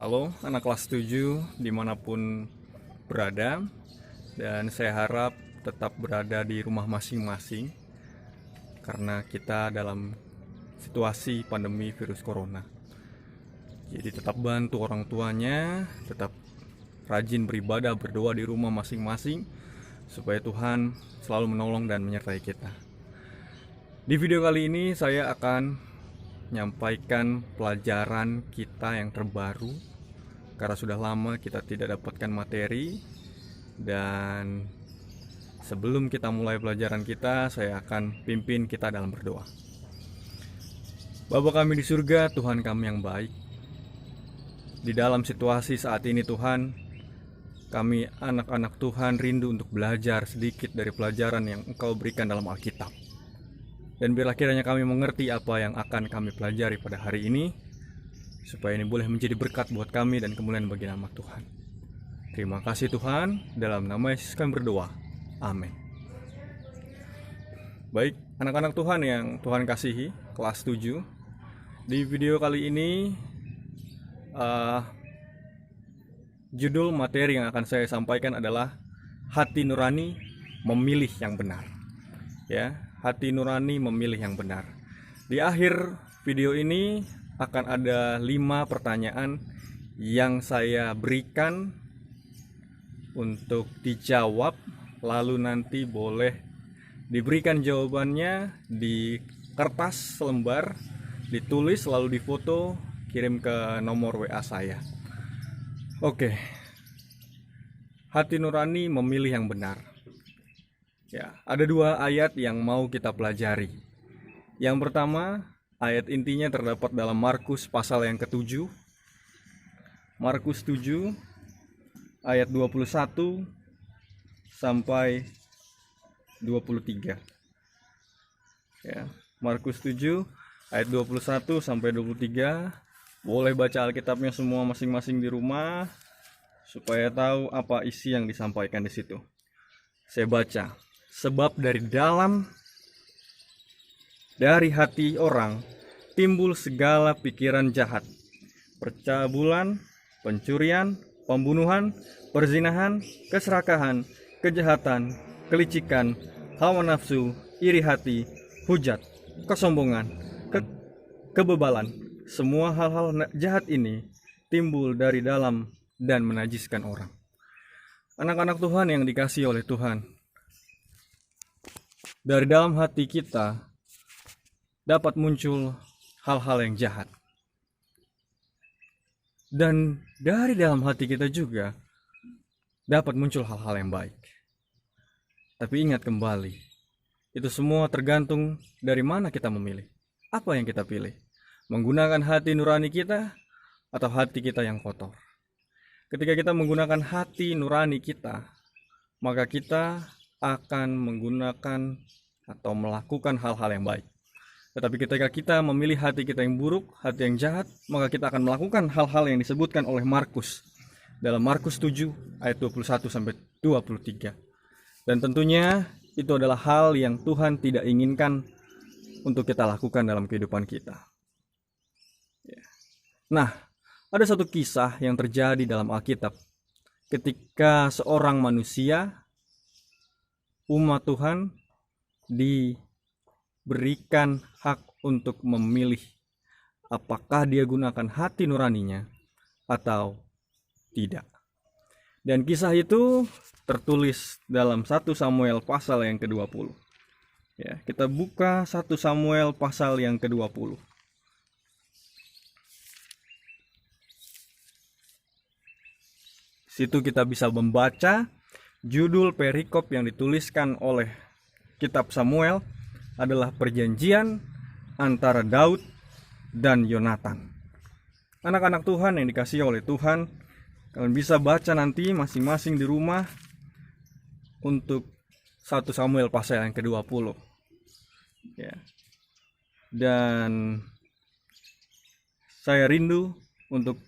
Halo anak kelas 7 dimanapun berada, dan saya harap tetap berada di rumah masing-masing karena kita dalam situasi pandemi virus corona. Jadi tetap bantu orang tuanya, tetap rajin beribadah, berdoa di rumah masing-masing supaya Tuhan selalu menolong dan menyertai kita. Di video kali ini saya akan menyampaikan pelajaran kita yang terbaru karena sudah lama kita tidak dapatkan materi. Dan sebelum kita mulai pelajaran kita, saya akan pimpin kita dalam berdoa. Bapa kami di surga, Tuhan kami yang baik, di dalam situasi saat ini Tuhan, kami anak-anak Tuhan rindu untuk belajar sedikit dari pelajaran yang Engkau berikan dalam Alkitab. Dan biarlah kiranya kami mengerti apa yang akan kami pelajari pada hari ini, supaya ini boleh menjadi berkat buat kami dan kemuliaan bagi nama Tuhan. Terima kasih Tuhan, dalam nama Yesus kami berdoa. Amin. Baik, anak-anak Tuhan yang Tuhan kasihi, kelas 7. Di video kali ini judul materi yang akan saya sampaikan adalah hati nurani memilih yang benar. Ya, hati nurani memilih yang benar. Di akhir video ini akan ada 5 pertanyaan yang saya berikan untuk dijawab, lalu nanti boleh diberikan jawabannya di kertas selembar, ditulis lalu difoto, kirim ke nomor WA saya. Oke. Hati nurani memilih yang benar. Ya, ada 2 ayat yang mau kita pelajari. Yang pertama, ayat intinya terdapat dalam Markus pasal yang ke-7. Markus 7 ayat 21 sampai 23. Ya, Markus 7 ayat 21 sampai 23. Boleh baca Alkitabnya semua masing-masing di rumah supaya tahu apa isi yang disampaikan di situ. Saya baca. Sebab dari hati orang timbul segala pikiran jahat, percabulan, pencurian, pembunuhan, perzinahan, keserakahan, kejahatan, kelicikan, hawa nafsu, iri hati, hujat, kesombongan, kebebalan. Semua hal-hal jahat ini timbul dari dalam dan menajiskan orang. Anak-anak Tuhan yang dikasihi oleh Tuhan, dari dalam hati kita dapat muncul hal-hal yang jahat. Dan dari dalam hati kita juga dapat muncul hal-hal yang baik. Tapi ingat kembali, itu semua tergantung dari mana kita memilih. Apa yang kita pilih? Menggunakan hati nurani kita atau hati kita yang kotor? Ketika kita menggunakan hati nurani kita, maka kita akan menggunakan atau melakukan hal-hal yang baik. Tetapi ketika kita memilih hati kita yang buruk, hati yang jahat, maka kita akan melakukan hal-hal yang disebutkan oleh Markus dalam Markus 7 ayat 21 sampai 23. Dan tentunya itu adalah hal yang Tuhan tidak inginkan untuk kita lakukan dalam kehidupan kita. Nah, ada satu kisah yang terjadi dalam Alkitab ketika seorang manusia, umat Tuhan, diberikan hak untuk memilih apakah dia gunakan hati nuraninya atau tidak. Dan kisah itu tertulis dalam 1 Samuel pasal yang ke-20. Ya, kita buka 1 Samuel pasal yang ke-20. Situ kita bisa membaca judul perikop yang dituliskan oleh kitab Samuel adalah perjanjian antara Daud dan Yonatan. Anak-anak Tuhan yang dikasihi oleh Tuhan, kalian bisa baca nanti masing-masing di rumah untuk 1 Samuel pasal yang ke-20. Ya. Dan saya rindu untuk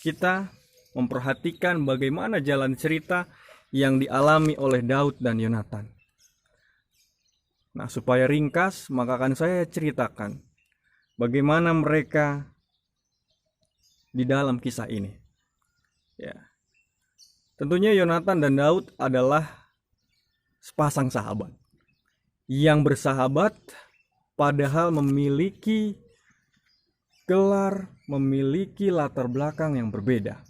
kita memperhatikan bagaimana jalan cerita yang dialami oleh Daud dan Yonatan. Nah, supaya ringkas, maka akan saya ceritakan bagaimana mereka di dalam kisah ini. Ya. Tentunya Yonatan dan Daud adalah sepasang sahabat yang bersahabat padahal memiliki gelar, memiliki latar belakang yang berbeda.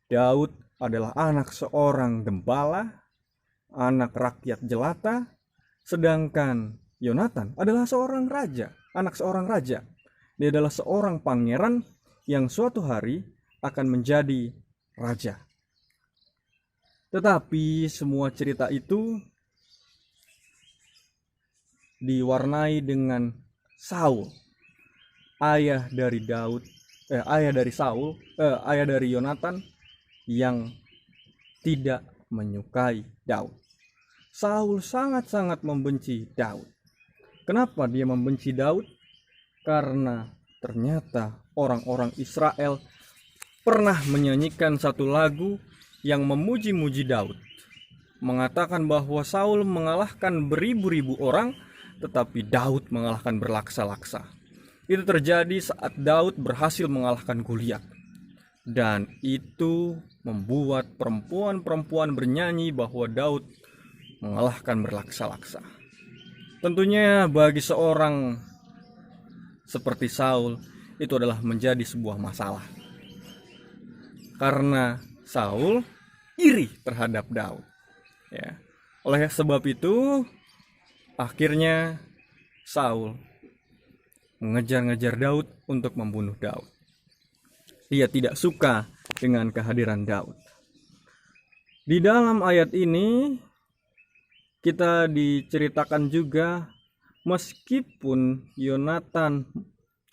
Daud adalah anak seorang gembala, anak rakyat jelata, sedangkan Yonatan adalah seorang raja, anak seorang raja. Dia adalah seorang pangeran yang suatu hari akan menjadi raja. Tetapi semua cerita itu diwarnai dengan Saul, ayah dari Yonatan yang tidak menyukai Daud. Saul sangat-sangat membenci Daud. Kenapa dia membenci Daud? Karena ternyata orang-orang Israel pernah menyanyikan satu lagu yang memuji-muji Daud, mengatakan bahwa Saul mengalahkan beribu-ribu orang, tetapi Daud mengalahkan berlaksa-laksa. Itu terjadi saat Daud berhasil mengalahkan Goliat, dan itu membuat perempuan-perempuan bernyanyi bahwa Daud mengalahkan berlaksa-laksa. Tentunya bagi seorang seperti Saul itu adalah menjadi sebuah masalah, karena Saul iri terhadap Daud. Ya. Oleh sebab itu, akhirnya Saul mengejar-ngejar Daud untuk membunuh Daud. Dia tidak suka dengan kehadiran Daud. Di dalam ayat ini kita diceritakan juga, meskipun Yonatan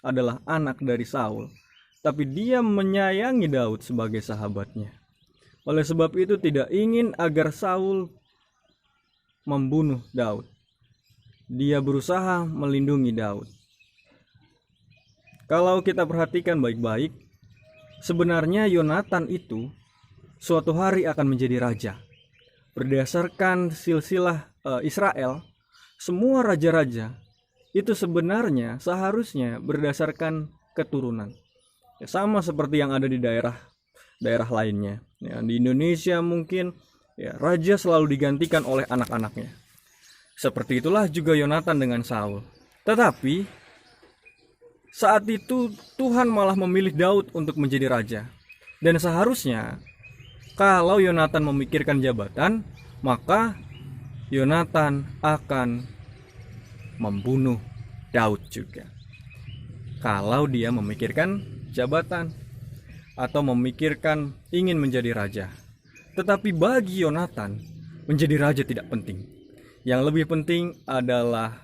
adalah anak dari Saul, tapi dia menyayangi Daud sebagai sahabatnya. Oleh sebab itu tidak ingin agar Saul membunuh Daud. Dia berusaha melindungi Daud. Kalau kita perhatikan baik-baik, sebenarnya Yonatan itu suatu hari akan menjadi raja. Berdasarkan silsilah Israel, semua raja-raja itu sebenarnya seharusnya berdasarkan keturunan. Ya, sama seperti yang ada di daerah lainnya. Ya, di Indonesia mungkin ya, raja selalu digantikan oleh anak-anaknya. Seperti itulah juga Yonatan dengan Saul. Tetapi saat itu Tuhan malah memilih Daud untuk menjadi raja. Dan seharusnya kalau Yonatan memikirkan jabatan, maka Yonatan akan membunuh Daud juga. Kalau dia memikirkan jabatan atau memikirkan ingin menjadi raja. Tetapi bagi Yonatan, menjadi raja tidak penting. Yang lebih penting adalah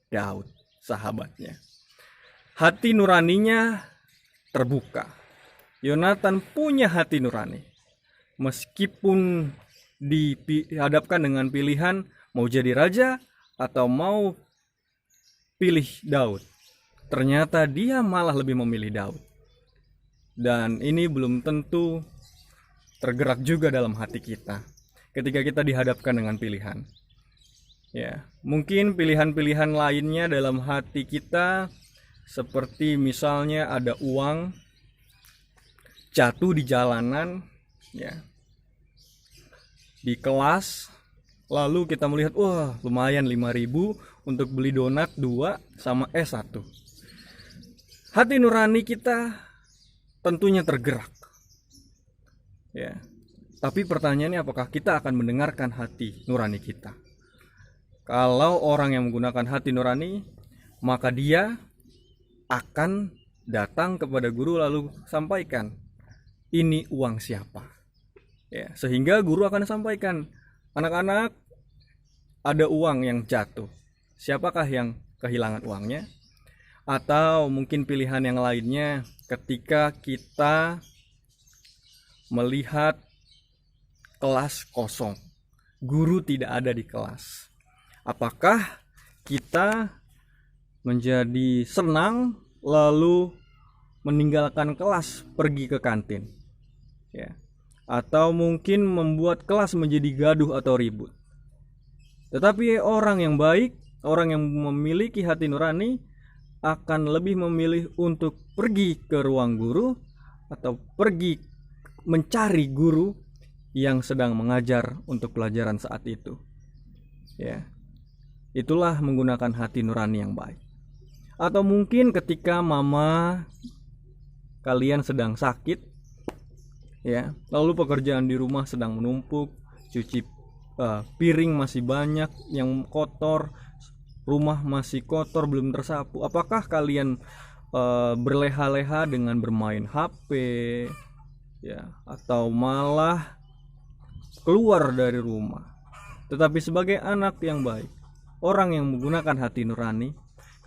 Daud, sahabatnya. Hati nuraninya terbuka. Yonatan punya hati nurani. Meskipun dihadapkan dengan pilihan mau jadi raja atau mau pilih Daud, ternyata dia malah lebih memilih Daud. Dan ini belum tentu tergerak juga dalam hati kita ketika kita dihadapkan dengan pilihan. Ya, mungkin pilihan-pilihan lainnya dalam hati kita seperti misalnya ada uang jatuh di jalanan, ya, di kelas, lalu kita melihat wah lumayan 5.000 untuk beli donat 2 sama es 1. Hati nurani kita tentunya tergerak, ya. Tapi pertanyaannya, apakah kita akan mendengarkan hati nurani kita? Kalau orang yang menggunakan hati nurani, maka dia akan datang kepada guru lalu sampaikan, ini uang siapa? Ya, sehingga guru akan sampaikan, anak-anak, ada uang yang jatuh. Siapakah yang kehilangan uangnya? Atau mungkin pilihan yang lainnya, ketika kita melihat kelas kosong, guru tidak ada di kelas, apakah kita menjadi senang lalu meninggalkan kelas pergi ke kantin, ya, atau mungkin membuat kelas menjadi gaduh atau ribut? Tetapi orang yang baik, orang yang memiliki hati nurani akan lebih memilih untuk pergi ke ruang guru atau pergi mencari guru yang sedang mengajar untuk pelajaran saat itu. Ya. Itulah menggunakan hati nurani yang baik. Atau mungkin ketika mama kalian sedang sakit, ya, lalu pekerjaan di rumah sedang menumpuk, cuci piring masih banyak yang kotor, rumah masih kotor belum tersapu. Apakah kalian berleha-leha dengan bermain HP, ya, atau malah keluar dari rumah? Tetapi sebagai anak yang baik, orang yang menggunakan hati nurani,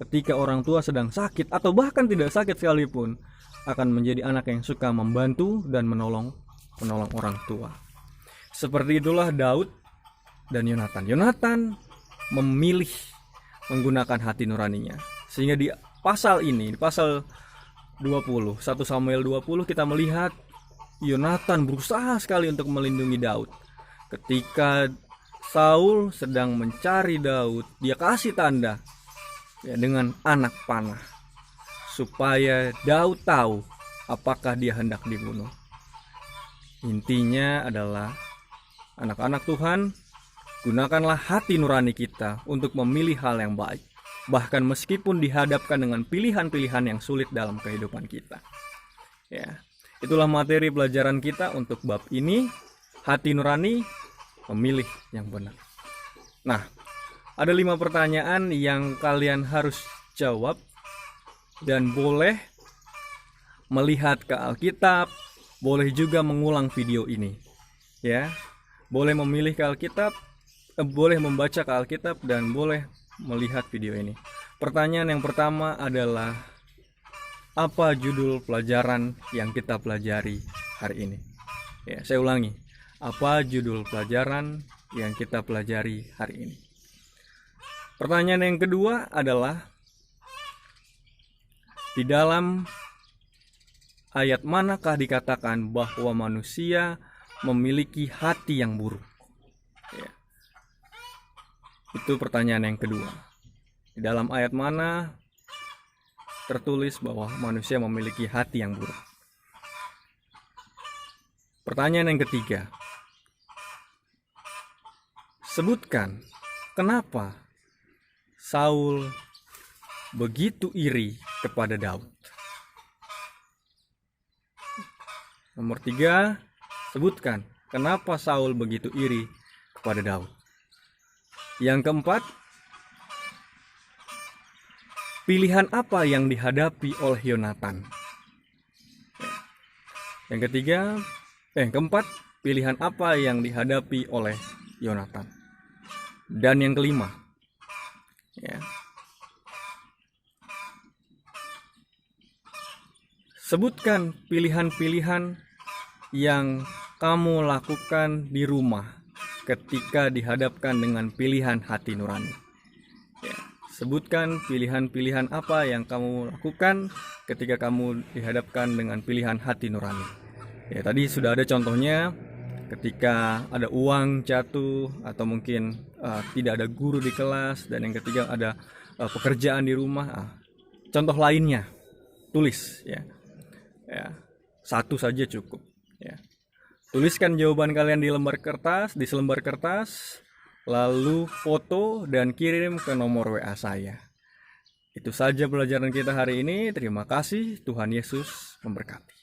ketika orang tua sedang sakit atau bahkan tidak sakit sekalipun, akan menjadi anak yang suka membantu dan menolong orang tua. Seperti itulah Daud dan Yonatan. Yonatan memilih menggunakan hati nuraninya. Sehingga di pasal ini, di pasal 20, 1 Samuel 20, kita melihat Yonatan berusaha sekali untuk melindungi Daud. Ketika Saul sedang mencari Daud, dia kasih tanda, ya, dengan anak panah, supaya Daud tahu apakah dia hendak dibunuh. Intinya adalah, anak-anak Tuhan, gunakanlah hati nurani kita untuk memilih hal yang baik, bahkan meskipun dihadapkan dengan pilihan-pilihan yang sulit dalam kehidupan kita. Ya, itulah materi pelajaran kita untuk bab ini, hati nurani memilih yang benar. Nah, ada 5 pertanyaan yang kalian harus jawab, dan boleh melihat ke Alkitab, boleh juga mengulang video ini. Ya, boleh memilih ke Alkitab, boleh membaca ke Alkitab, dan boleh melihat video ini. Pertanyaan yang pertama adalah, apa judul pelajaran yang kita pelajari hari ini? Ya, saya ulangi. Apa judul pelajaran yang kita pelajari hari ini? Pertanyaan yang kedua adalah, di dalam ayat manakah dikatakan bahwa manusia memiliki hati yang buruk? Ya. Itu pertanyaan yang kedua. Di dalam ayat mana tertulis bahwa manusia memiliki hati yang buruk? Pertanyaan yang ketiga, sebutkan kenapa Saul begitu iri kepada Daud. Nomor 3, sebutkan kenapa Saul begitu iri kepada Daud. Yang keempat, pilihan apa yang dihadapi oleh Yonatan? Yang keempat, pilihan apa yang dihadapi oleh Yonatan? Dan yang kelima, ya, sebutkan pilihan-pilihan yang kamu lakukan di rumah ketika dihadapkan dengan pilihan hati nurani. Ya, sebutkan pilihan-pilihan apa yang kamu lakukan ketika kamu dihadapkan dengan pilihan hati nurani. Ya, tadi sudah ada contohnya, ketika ada uang jatuh, atau mungkin tidak ada guru di kelas, dan yang ketiga ada pekerjaan di rumah. Contoh lainnya, tulis, ya. Ya, satu saja cukup, ya. Tuliskan jawaban kalian di selembar kertas, lalu foto dan kirim ke nomor WA saya. Itu saja pelajaran kita hari ini. Terima kasih, Tuhan Yesus memberkati.